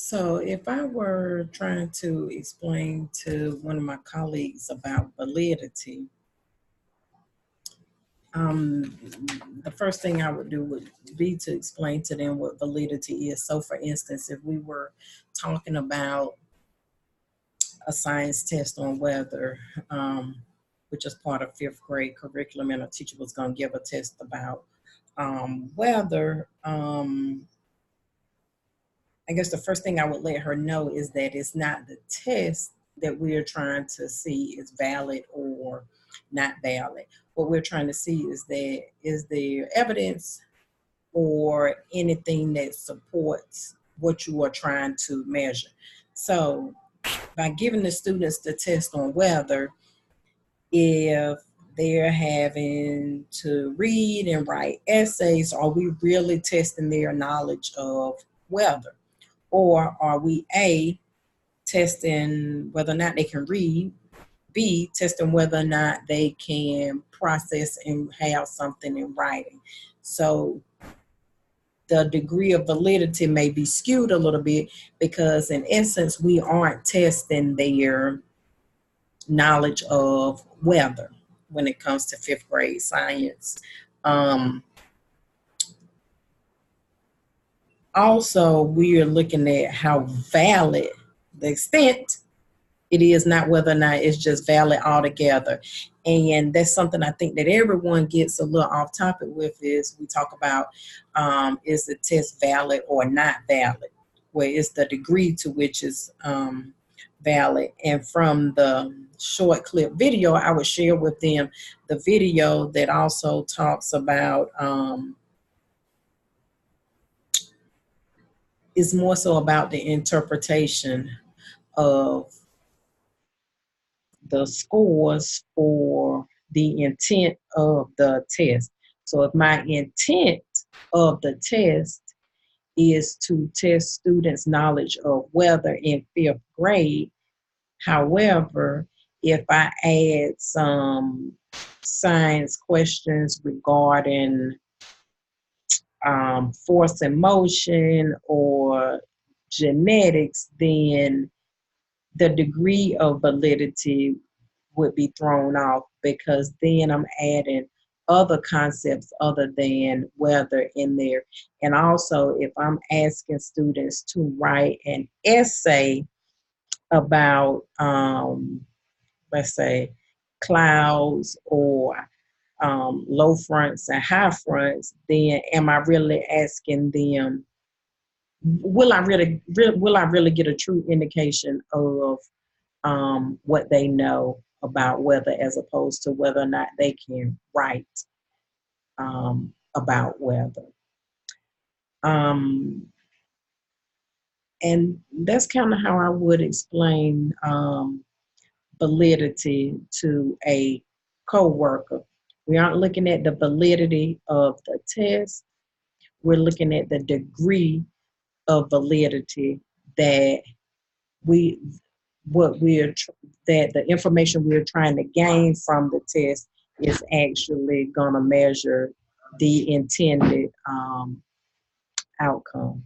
So if I were trying to explain to one of my colleagues about validity, um, the first thing I would do would be to explain to them what validity is. So for instance, if we were talking about a science test on weather, which is part of fifth grade curriculum, and a teacher was going to give a test about weather, I guess the first thing I would let her know is that it's not the test that we're trying to see is valid or not valid. What we're trying to see is there evidence or anything that supports what you are trying to measure. So by giving the students the test on weather, if they're having to read and write essays, are we really testing their knowledge of weather? Or are we A, testing whether or not they can read, B, testing whether or not they can process and have something in writing? So the degree of validity may be skewed a little bit because in essence, we aren't testing their knowledge of weather when it comes to fifth grade science. Also, we are looking at how valid the extent it is, not whether or not it's just valid altogether. And that's something I think that everyone gets a little off topic with is we talk about is the test valid or not valid, where it's the degree to which is valid. And from the short clip video, I would share with them the video that also talks about is more so about the interpretation of the scores for the intent of the test. So if my intent of the test is to test students' knowledge of weather in fifth grade, however, if I add some science questions regarding force and motion or genetics, then the degree of validity would be thrown off because then I'm adding other concepts other than weather in there. And also, if I'm asking students to write an essay about, let's say, clouds or low fronts and high fronts, then am I really asking them, will I really get a true indication of what they know about weather as opposed to whether or not they can write about weather. And that's kind of how I would explain validity to a coworker. We aren't looking at the validity of the test. We're looking at the degree of validity that that the information we're trying to gain from the test is actually going to measure the intended outcome.